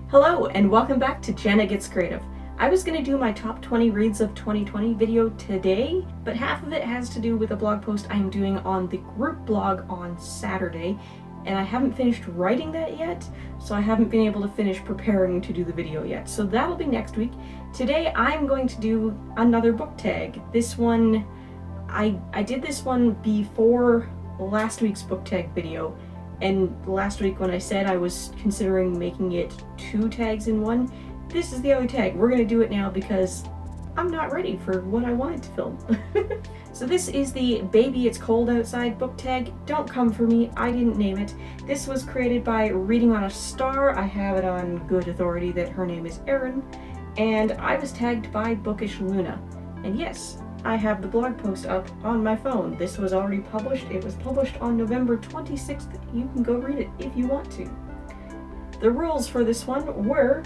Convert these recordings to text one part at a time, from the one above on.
Hello and welcome back to Jenna Gets Creative. I was going to do my top 20 reads of 2020 video today, but half of it has to do with a blog post I'm doing on the group blog on Saturday, and I haven't finished writing that yet, so I haven't been able to finish preparing to do the video yet. So that'll be next week. Today I'm going to do another book tag. This one, I did this one before last week's book tag video. And last week when I said I was considering making it 2 tags in one, this is the other tag. We're gonna do it now because I'm not ready for what I wanted to film. So this is the Baby It's Cold Outside book tag. Don't come for me, I didn't name it. This was created by Reading on a Star. I have it on good authority that her name is Erin, and I was tagged by Bookish Luna. And yes, I have the blog post up on my phone. This was already published. It was published on November 26th. You can go read it if you want to. The rules for this one were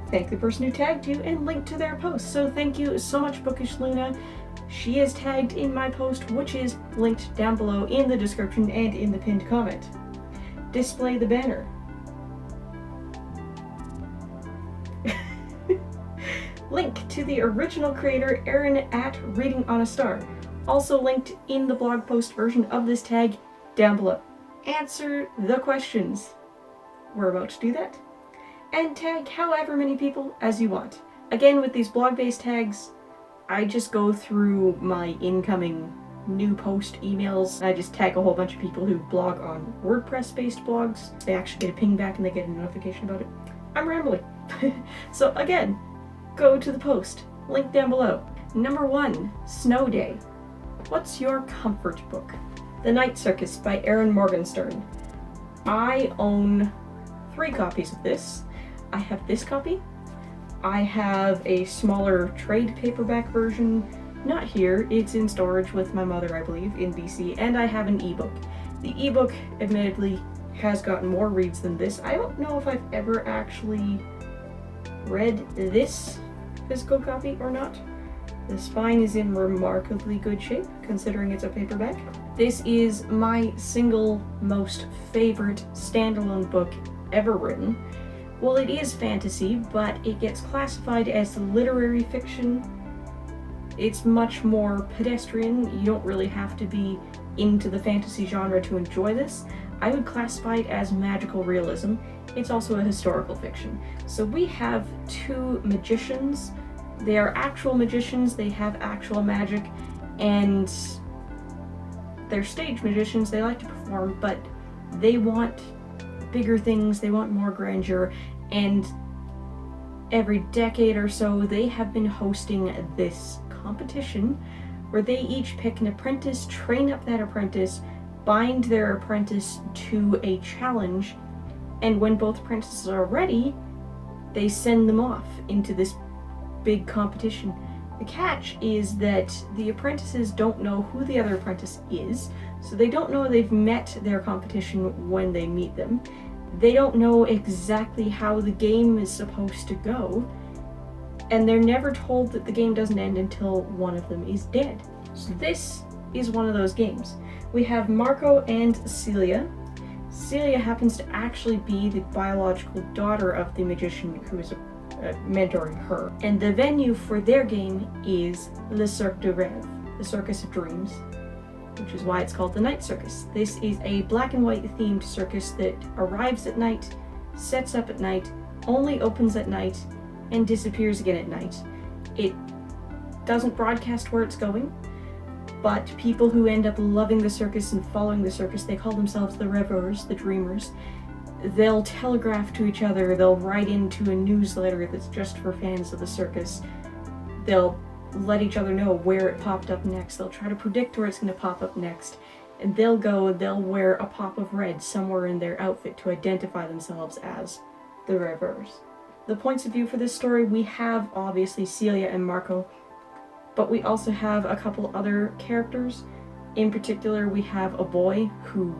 thank the person who tagged you and link to their post. So thank you so much, Bookish Luna. She is tagged in my post, which is linked down below in the description and in the pinned comment. Display the banner. Link to the original creator, Erin at Reading on a Star, also linked in the blog post version of this tag down below. Answer the questions. We're about to do that. And tag however many people as you want. Again, with these blog-based tags, I just go through my incoming new post emails. I just tag a whole bunch of people who blog on WordPress-based blogs. They actually get a ping back and they get a notification about it. I'm rambling. So again, go to the post, link down below. Number 1, Snow Day. What's your comfort book? The Night Circus by Erin Morgenstern. I own 3 copies of this. I have this copy. I have a smaller trade paperback version. Not here, it's in storage with my mother, I believe, in BC, and I have an ebook. The ebook, admittedly, has gotten more reads than this. I don't know if I've ever actually read this physical copy or not. The spine is in remarkably good shape considering it's a paperback. This is my single most favorite standalone book ever written. Well, it is fantasy, but it gets classified as literary fiction. It's much more pedestrian. You don't really have to be into the fantasy genre to enjoy this. I would classify it as magical realism. It's also a historical fiction. So we have 2 magicians. They are actual magicians, they have actual magic, and they're stage magicians. They like to perform, but they want bigger things, they want more grandeur, and every decade or so they have been hosting this competition where they each pick an apprentice, train up that apprentice, bind their apprentice to a challenge, and when both apprentices are ready, they send them off into this big competition. The catch is that the apprentices don't know who the other apprentice is, so they don't know they've met their competition when they meet them. They don't know exactly how the game is supposed to go, and they're never told that the game doesn't end until one of them is dead. So this is one of those games. We have Marco and Celia. Celia happens to actually be the biological daughter of the magician who is mentoring her. And the venue for their game is Le Cirque de Rêve, the Circus of Dreams, which is why it's called the Night Circus. This is a black and white themed circus that arrives at night, sets up at night, only opens at night, and disappears again at night. It doesn't broadcast where it's going, but people who end up loving the circus and following the circus, they call themselves the rêveurs, the dreamers. They'll telegraph to each other, they'll write into a newsletter that's just for fans of the circus. They'll let each other know where it popped up next. They'll try to predict where it's going to pop up next. And they'll wear a pop of red somewhere in their outfit to identify themselves as the rêveurs. The points of view for this story, we have obviously Celia and Marco, but we also have a couple other characters. In particular, we have a boy who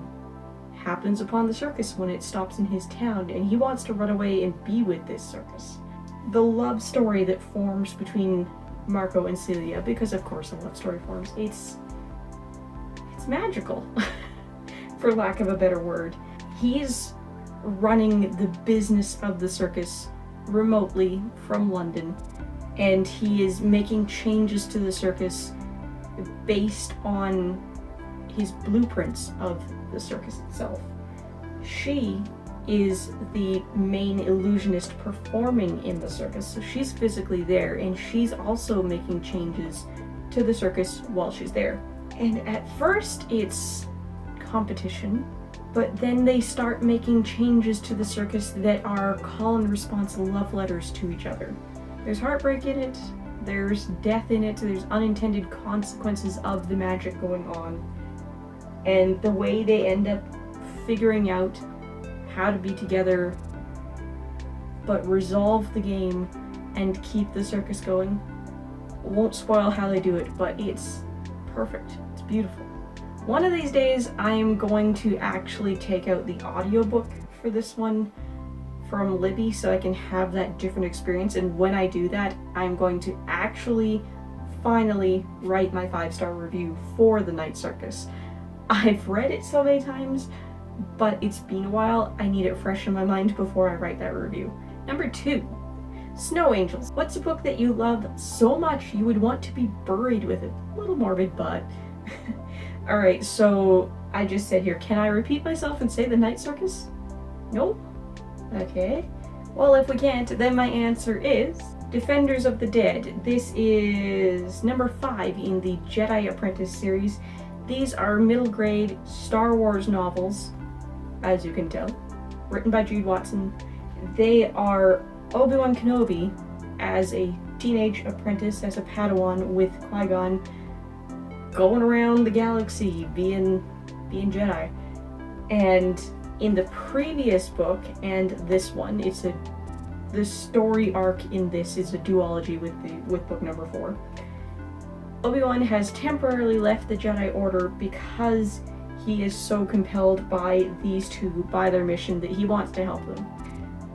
happens upon the circus when it stops in his town, and he wants to run away and be with this circus. The love story that forms between Marco and Celia, because of course a love story forms, it's magical, for lack of a better word. He's running the business of the circus remotely from London, and he is making changes to the circus based on his blueprints of the circus itself. She is the main illusionist performing in the circus, so she's physically there, and she's also making changes to the circus while she's there. And at first it's competition, but then they start making changes to the circus that are call and response love letters to each other. There's heartbreak in it, there's death in it, there's unintended consequences of the magic going on, and the way they end up figuring out how to be together but resolve the game and keep the circus going. Won't spoil how they do it, but it's perfect. It's beautiful. One of these days I'm going to actually take out the audiobook for this one from Libby so I can have that different experience, and when I do that I'm going to actually finally write my 5-star review for the Night Circus. I've read it so many times, but it's been a while. I need it fresh in my mind before I write that review. Number 2, Snow Angels. What's a book that you love so much you would want to be buried with it? A little morbid, but... Alright, so I just said here, can I repeat myself and say the Night Circus? Nope. Okay. Well, if we can't, then my answer is Defenders of the Dead. This is number 5 in the Jedi Apprentice series. These are middle grade Star Wars novels, as you can tell, written by Jude Watson. They are Obi-Wan Kenobi as a teenage apprentice, as a Padawan with Qui-Gon, going around the galaxy being Jedi. And in the previous book and this one, the story arc in this is a duology with book number 4. Obi-Wan has temporarily left the Jedi Order because he is so compelled by these two, by their mission, that he wants to help them.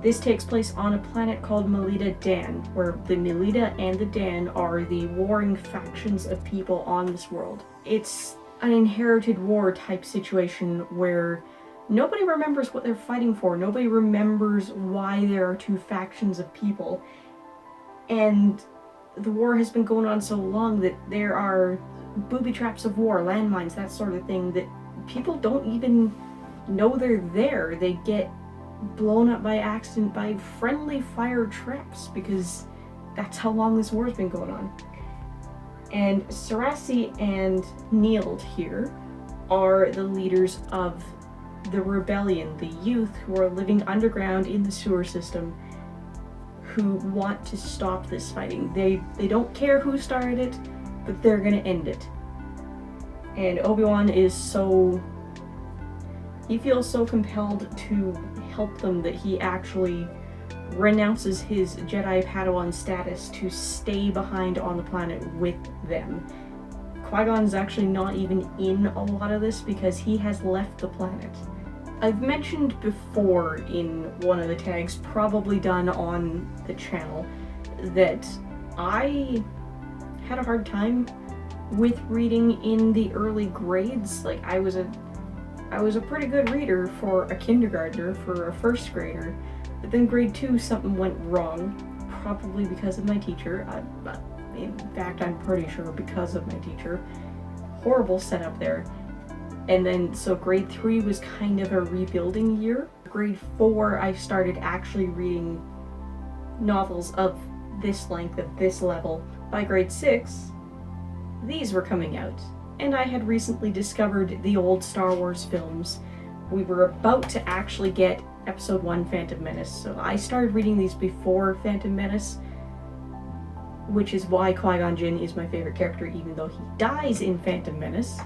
This takes place on a planet called Melita Dan, where the Melita and the Dan are the warring factions of people on this world. It's an inherited war type situation where nobody remembers what they're fighting for, nobody remembers why there are two factions of people, and the war has been going on so long that there are booby traps of war, landmines, that sort of thing, that people don't even know they're there. They get blown up by accident by friendly fire traps because that's how long this war's been going on. And Sarasi and Neild here are the leaders of the rebellion, the youth who are living underground in the sewer system, who want to stop this fighting. They don't care who started it, but they're gonna end it. And Obi-Wan he feels so compelled to help them that he actually renounces his Jedi Padawan status to stay behind on the planet with them. Qui-Gon's actually not even in a lot of this because he has left the planet. I've mentioned before in one of the tags, probably done on the channel, that I had a hard time with reading in the early grades. Like, I was a pretty good reader for a kindergartner, for a first grader, but then grade 2 something went wrong, probably because of my teacher. In fact, I'm pretty sure because of my teacher. Horrible setup there. And then, so grade 3 was kind of a rebuilding year. Grade 4, I started actually reading novels of this length, of this level. By grade 6, these were coming out. And I had recently discovered the old Star Wars films. We were about to actually get Episode 1 Phantom Menace, so I started reading these before Phantom Menace, which is why Qui-Gon Jinn is my favorite character, even though he dies in Phantom Menace.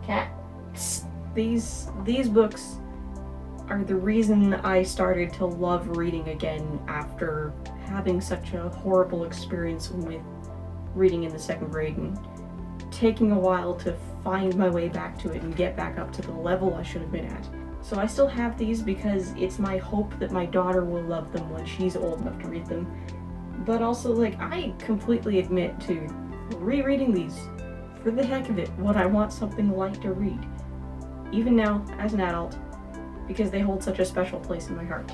Cat. These books are the reason I started to love reading again after having such a horrible experience with reading in the 2nd grade and taking a while to find my way back to it and get back up to the level I should have been at. So I still have these because it's my hope that my daughter will love them when she's old enough to read them. But also, like, I completely admit to rereading these for the heck of it when I want something light to read, even now as an adult, because they hold such a special place in my heart.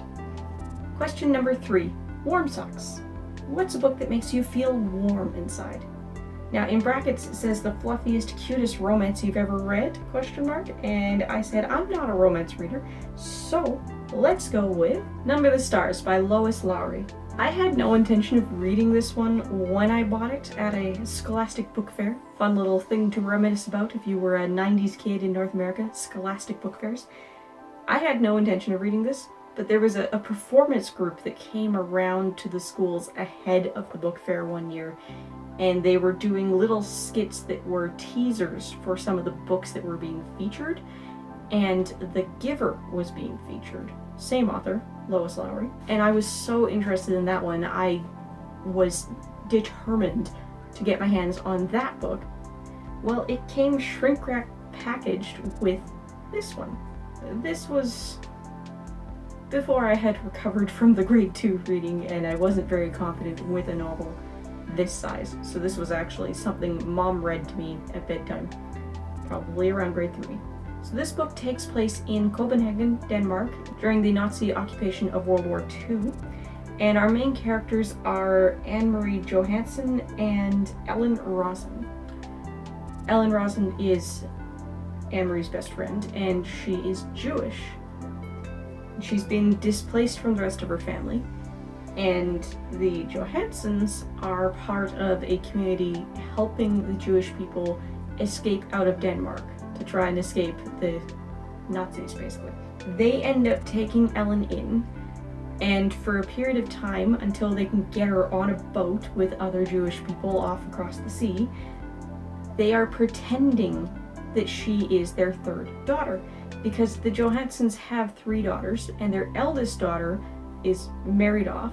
Question number 3. Warm socks. What's a book that makes you feel warm inside? Now in brackets it says the fluffiest, cutest romance you've ever read, ? And I said I'm not a romance reader, so let's go with Number the Stars by Lois Lowry. I had no intention of reading this one when I bought it at a Scholastic book fair. Fun little thing to reminisce about if you were a 90s kid in North America, Scholastic book fairs. I had no intention of reading this, but there was a performance group that came around to the schools ahead of the book fair one year, and they were doing little skits that were teasers for some of the books that were being featured, and The Giver was being featured. Same author, Lois Lowry. And I was so interested in that one, I was determined to get my hands on that book. Well, it came shrink wrap packaged with this one. This was before I had recovered from the grade 2 reading, and I wasn't very confident with a novel this size. So this was actually something Mom read to me at bedtime, probably around grade 3. So this book takes place in Copenhagen, Denmark, during the Nazi occupation of World War II. And our main characters are Anne-Marie Johansen and Ellen Rosen. Ellen Rosen is Anne-Marie's best friend, and she is Jewish. She's been displaced from the rest of her family, and the Johansens are part of a community helping the Jewish people escape out of Denmark, to try and escape the Nazis, basically. They end up taking Ellen in, and for a period of time, until they can get her on a boat with other Jewish people off across the sea, they are pretending that she is their third daughter, because the Johansens have 3 daughters, and their eldest daughter is married off,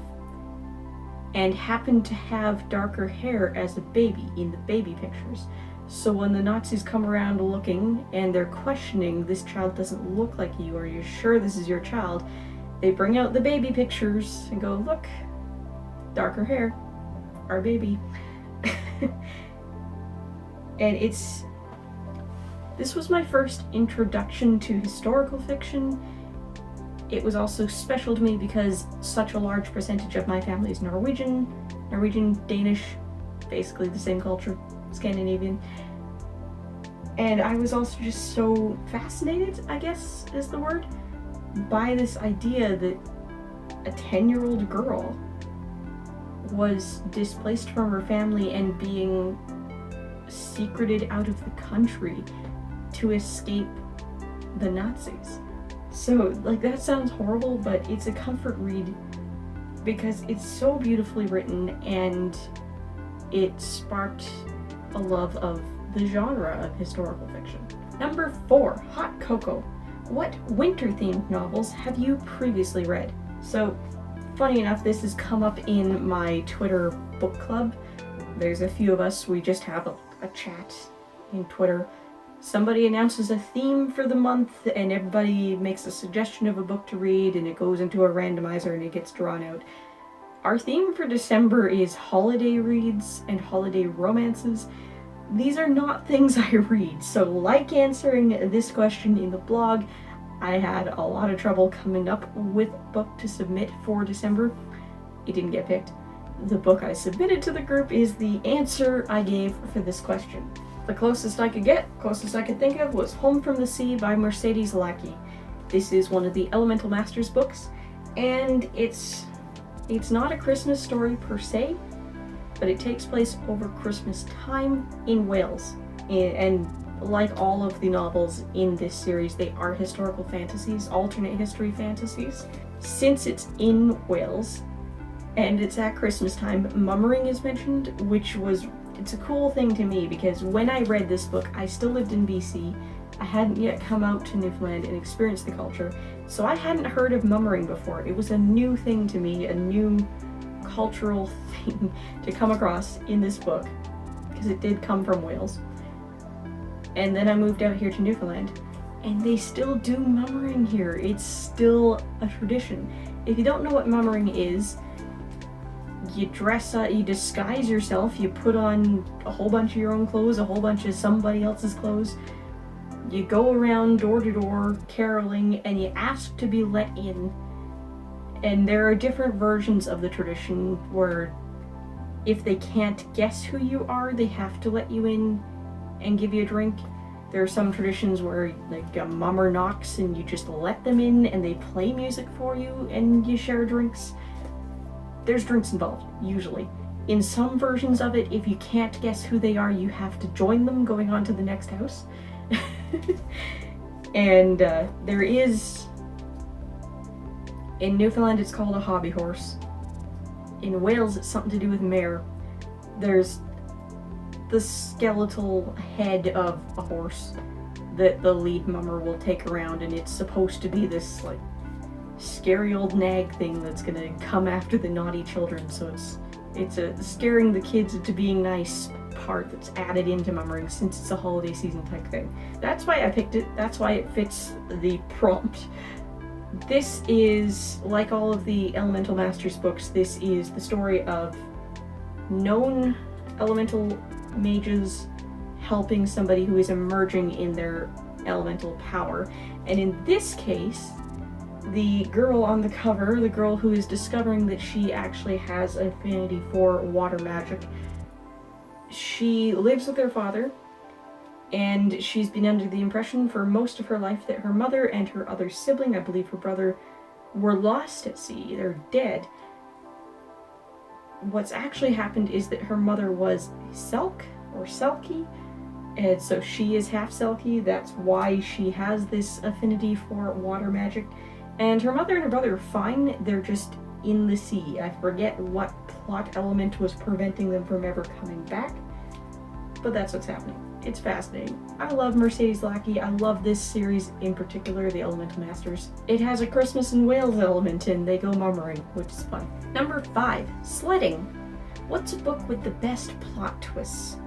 and happened to have darker hair as a baby in the baby pictures. So when the Nazis come around looking and they're questioning, this child doesn't look like you, are you sure this is your child? They bring out the baby pictures and go, look, darker hair, our baby. And this was my first introduction to historical fiction. It was also special to me because such a large percentage of my family is Norwegian, Danish, basically the same culture, Scandinavian. And I was also just so fascinated, I guess is the word, by this idea that a 10-year-old girl was displaced from her family and being secreted out of the country to escape the Nazis. So, like, that sounds horrible, but it's a comfort read because it's so beautifully written, and it sparked a love of the genre of historical fiction. Number 4, Hot Cocoa. What winter-themed novels have you previously read? So, funny enough, this has come up in my Twitter book club. There's a few of us, we just have a chat in Twitter. Somebody announces a theme for the month, and everybody makes a suggestion of a book to read, and it goes into a randomizer and it gets drawn out. Our theme for December is holiday reads and holiday romances. These are not things I read, so like answering this question in the blog, I had a lot of trouble coming up with a book to submit for December. It didn't get picked. The book I submitted to the group is the answer I gave for this question. The closest I could think of was Home from the Sea by Mercedes Lackey. This is one of the Elemental Masters books, and it's not a Christmas story per se, but it takes place over Christmas time in Wales. And like all of the novels in this series, they are historical fantasies, alternate history fantasies. Since it's in Wales, and it's at Christmas time, mummering is mentioned, it's a cool thing to me because when I read this book, I still lived in BC. I hadn't yet come out to Newfoundland and experienced the culture, so I hadn't heard of mummering before. It was a new thing to me, a new cultural thing to come across in this book, because it did come from Wales. And then I moved out here to Newfoundland, and they still do mummering here. It's still a tradition. If you don't know what mummering is, you dress up, you disguise yourself, you put on a whole bunch of your own clothes, a whole bunch of somebody else's clothes. You go around door to door caroling, and you ask to be let in. And there are different versions of the tradition where if they can't guess who you are, they have to let you in and give you a drink. There are some traditions where like a mummer knocks and you just let them in and they play music for you and you share drinks. There's drinks involved, usually. In some versions of it, if you can't guess who they are, you have to join them going on to the next house. And there is, in Newfoundland it's called a hobby horse. In Wales it's something to do with mare. There's the skeletal head of a horse that the lead mummer will take around, and it's supposed to be this like scary old nag thing that's gonna come after the naughty children. So it's a scaring the kids into being nice part that's added into mummering since it's a holiday season type thing. That's why I picked it. That's why it fits the prompt. This is, like all of the Elemental Masters books, this is the story of known elemental mages helping somebody who is emerging in their elemental power. And in this case, the girl on the cover, the girl who is discovering that she actually has an affinity for water magic, she lives with her father, and she's been under the impression for most of her life that her mother and her other sibling, I believe her brother, were lost at sea. They're dead. What's actually happened is that her mother was a Selk or Selkie, and so she is half Selkie. That's why she has this affinity for water magic. And her mother and her brother are fine, they're just in the sea. I forget what plot element was preventing them from ever coming back, but that's what's happening. It's fascinating. I love Mercedes Lackey. I love this series in particular, the Elemental Masters. It has a Christmas in Wales element and they go mummering, which is fun. Number 5, Sledding. What's a book with the best plot twists?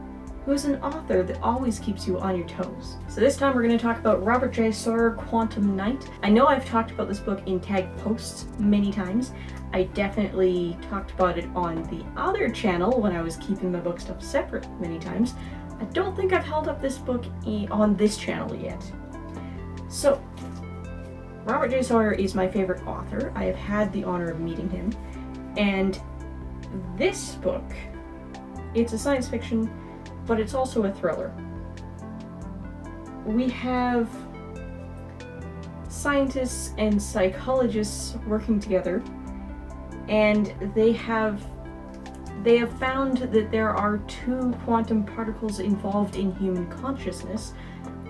Who's an author that always keeps you on your toes? So this time we're going to talk about Robert J. Sawyer, Quantum Night. I know I've talked about this book in tag posts many times. I definitely talked about it on the other channel when I was keeping my book stuff separate many times. I don't think I've held up this book on this channel yet. So, Robert J. Sawyer is my favorite author. I have had the honor of meeting him. And this book, it's a science fiction, but it's also a thriller. We have scientists and psychologists working together, and they have found that there are 2 quantum particles involved in human consciousness.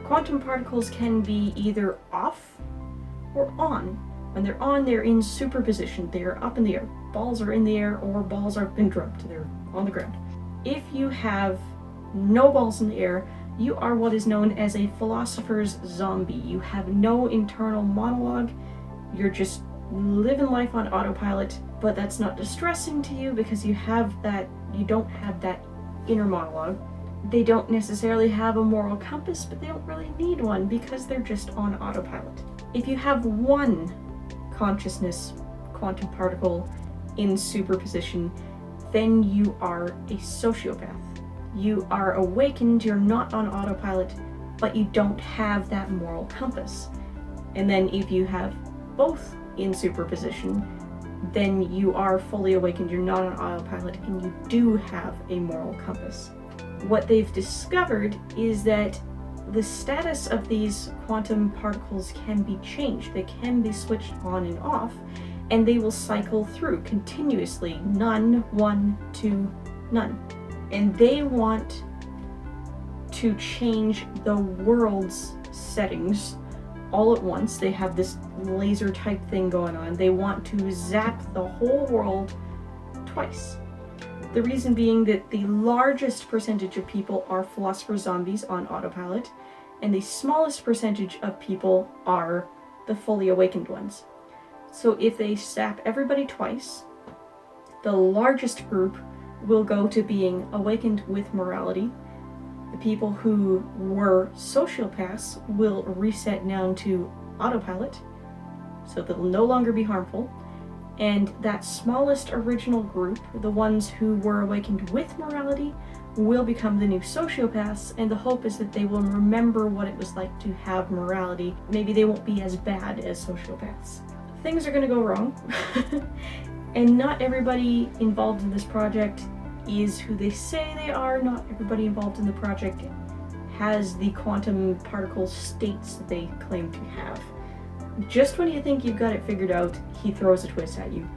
Quantum particles can be either off or on. When they're on, they're in superposition. They are up in the air. Balls are in the air, or balls have been dropped. They're on the ground. If you have no balls in the air, you are what is known as a philosopher's zombie. You have no internal monologue. You're just living life on autopilot, but that's not distressing to you because you don't have that inner monologue. They don't necessarily have a moral compass, but they don't really need one because they're just on autopilot. If you have one consciousness quantum particle in superposition, then you are a sociopath. You are awakened, you're not on autopilot, but you don't have that moral compass. And then if you have both in superposition, then you are fully awakened, you're not on autopilot, and you do have a moral compass. What they've discovered is that the status of these quantum particles can be changed. They can be switched on and off, and they will cycle through continuously. None, 1, 2, none. And they want to change the world's settings all at once. They have this laser type thing going on. They want to zap the whole world twice. The reason being that the largest percentage of people are philosopher zombies on autopilot, and the smallest percentage of people are the fully awakened ones. So if they zap everybody twice, the largest group will go to being awakened with morality. The people who were sociopaths will reset down to autopilot, so they'll no longer be harmful. And that smallest original group, the ones who were awakened with morality, will become the new sociopaths, and the hope is that they will remember what it was like to have morality. Maybe they won't be as bad as sociopaths. things are gonna go wrong. And not everybody involved in this project is who they say they are. Not everybody involved in the project has the quantum particle states that they claim to have. Just when you think you've got it figured out, he throws a twist at you.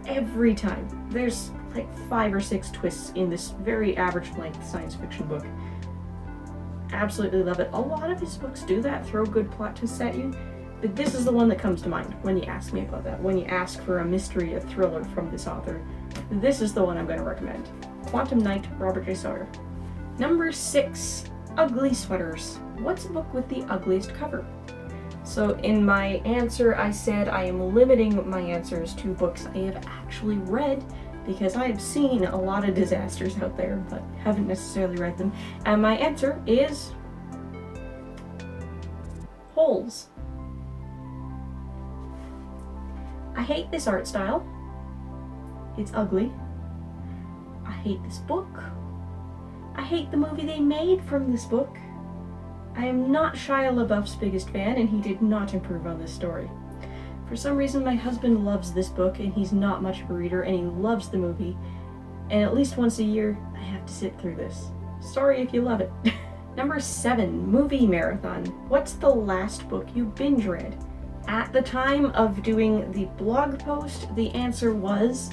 Every time. There's like 5 or 6 twists in this very average length science fiction book. Absolutely love it. A lot of his books do that, throw good plot twists at you, but this is the one that comes to mind when you ask me about that. When you ask for a mystery, a thriller from this author, this is the one I'm going to recommend. Quantum Night, Robert J. Sawyer. Number 6, Ugly Sweaters. What's a book with the ugliest cover? So in my answer, I said I am limiting my answers to books I have actually read because I have seen a lot of disasters out there, but haven't necessarily read them. And my answer is Holes. I hate this art style. It's ugly. I hate this book. I hate the movie they made from this book. I am not Shia LaBeouf's biggest fan, and he did not improve on this story. For some reason, my husband loves this book, and he's not much of a reader, and he loves the movie. And at least once a year, I have to sit through this. Sorry if you love it. Number 7, Movie Marathon. What's the last book you binge read? At the time of doing the blog post, the answer was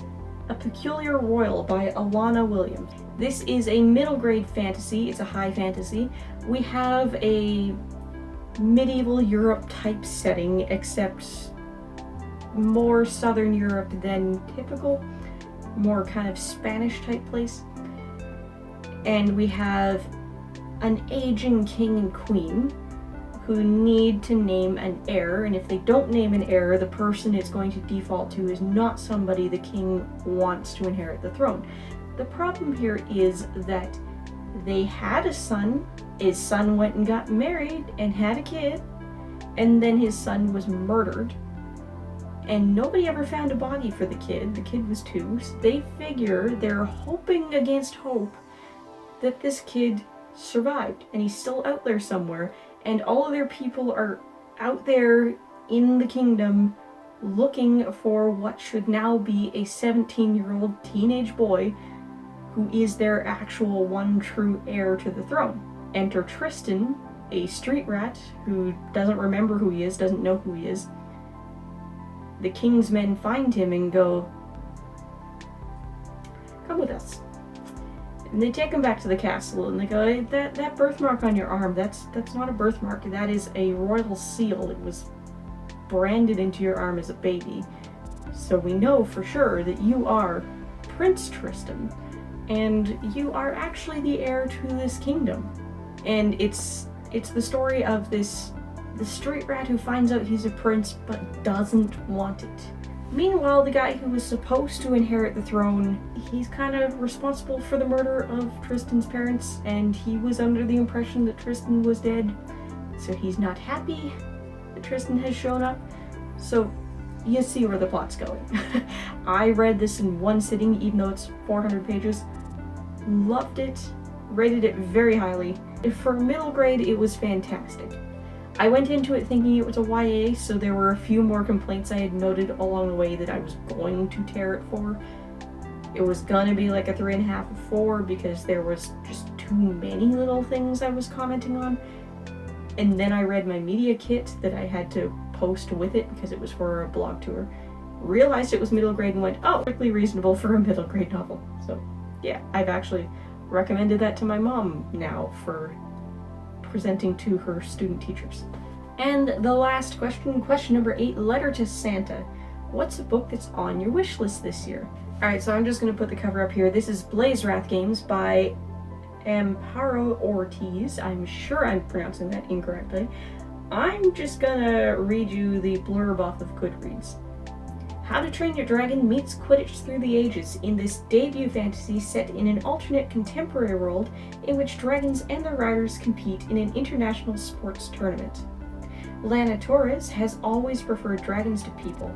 A Peculiar Royal by Alana Williams. This is a middle grade fantasy. It's a high fantasy. We have a medieval Europe type setting, except more Southern Europe than typical, more kind of Spanish type place. And we have an aging king and queen who need to name an heir, and if they don't name an heir, the person it's going to default to is not somebody the king wants to inherit the throne. The problem here is that they had a son, his son went and got married and had a kid, and then his son was murdered, and nobody ever found a body for the kid was 2, so they figure they're hoping against hope that this kid survived, and he's still out there somewhere, and all of their people are out there in the kingdom looking for what should now be a 17-year-old teenage boy who is their actual one true heir to the throne. Enter Tristan, a street rat who doesn't remember who he is, doesn't know who he is. The king's men find him and go, "Come with us." And they take him back to the castle and they go, "Hey, that birthmark on your arm, that's not a birthmark, that is a royal seal. It was branded into your arm as a baby. So we know for sure that you are Prince Tristan, and you are actually the heir to this kingdom." And it's the story of the street rat who finds out he's a prince but doesn't want it. Meanwhile, the guy who was supposed to inherit the throne, he's kind of responsible for the murder of Tristan's parents, and he was under the impression that Tristan was dead, so he's not happy that Tristan has shown up. So you see where the plot's going. I read this in one sitting, even though it's 400 pages. Loved it, rated it very highly. For middle grade, it was fantastic. I went into it thinking it was a YA, so there were a few more complaints I had noted along the way that I was going to tear it for. It was gonna be like a 3.5 or 4 because there was just too many little things I was commenting on. And then I read my media kit that I had to post with it because it was for a blog tour. Realized it was middle grade and went, oh, perfectly reasonable for a middle grade novel. So yeah, I've actually recommended that to my mom now for presenting to her student teachers. And the last question number 8, Letter to Santa. What's a book that's on your wish list this year? Alright, so I'm just going to put the cover up here. This is Blazewrath Games by Amparo Ortiz. I'm sure I'm pronouncing that incorrectly. I'm just gonna read you the blurb off of Goodreads. How to Train Your Dragon meets Quidditch through the ages in this debut fantasy set in an alternate contemporary world in which dragons and their riders compete in an international sports tournament. Lana Torres has always preferred dragons to people.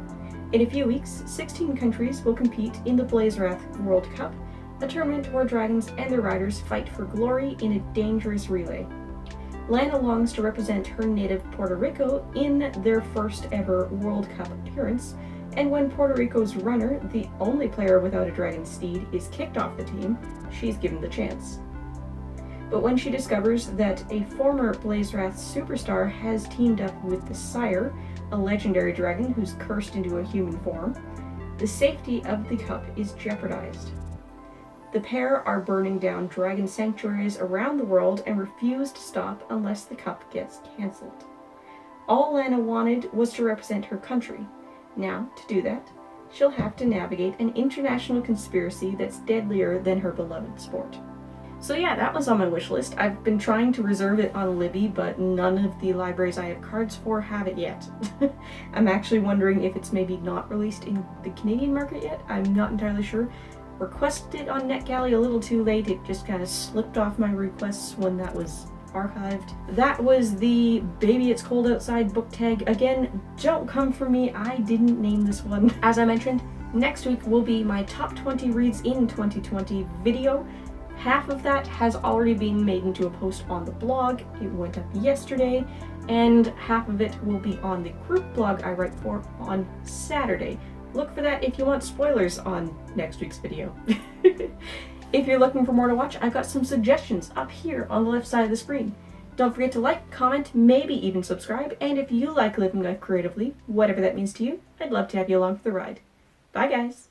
In a few weeks, 16 countries will compete in the Blazewrath World Cup, a tournament where dragons and their riders fight for glory in a dangerous relay. Lana longs to represent her native Puerto Rico in their first ever World Cup appearance, and when Puerto Rico's runner, the only player without a dragon steed, is kicked off the team, she's given the chance. But when she discovers that a former Blazewrath superstar has teamed up with the Sire, a legendary dragon who's cursed into a human form, the safety of the cup is jeopardized. The pair are burning down dragon sanctuaries around the world and refuse to stop unless the cup gets cancelled. All Lana wanted was to represent her country. Now, to do that, she'll have to navigate an international conspiracy that's deadlier than her beloved sport. So yeah, that was on my wish list. I've been trying to reserve it on Libby, but none of the libraries I have cards for have it yet. I'm actually wondering if it's maybe not released in the Canadian market yet. I'm not entirely sure. Requested it on NetGalley a little too late. It just kind of slipped off my requests when that was archived. That was the Baby It's Cold Outside book tag. Again, don't come for me, I didn't name this one. As I mentioned, next week will be my top 20 reads in 2020 video. Half of that has already been made into a post on the blog. It went up yesterday, and half of it will be on the group blog I write for on Saturday. Look for that if you want spoilers on next week's video. If you're looking for more to watch, I've got some suggestions up here on the left side of the screen. Don't forget to like, comment, maybe even subscribe, and if you like living life creatively, whatever that means to you, I'd love to have you along for the ride. Bye guys!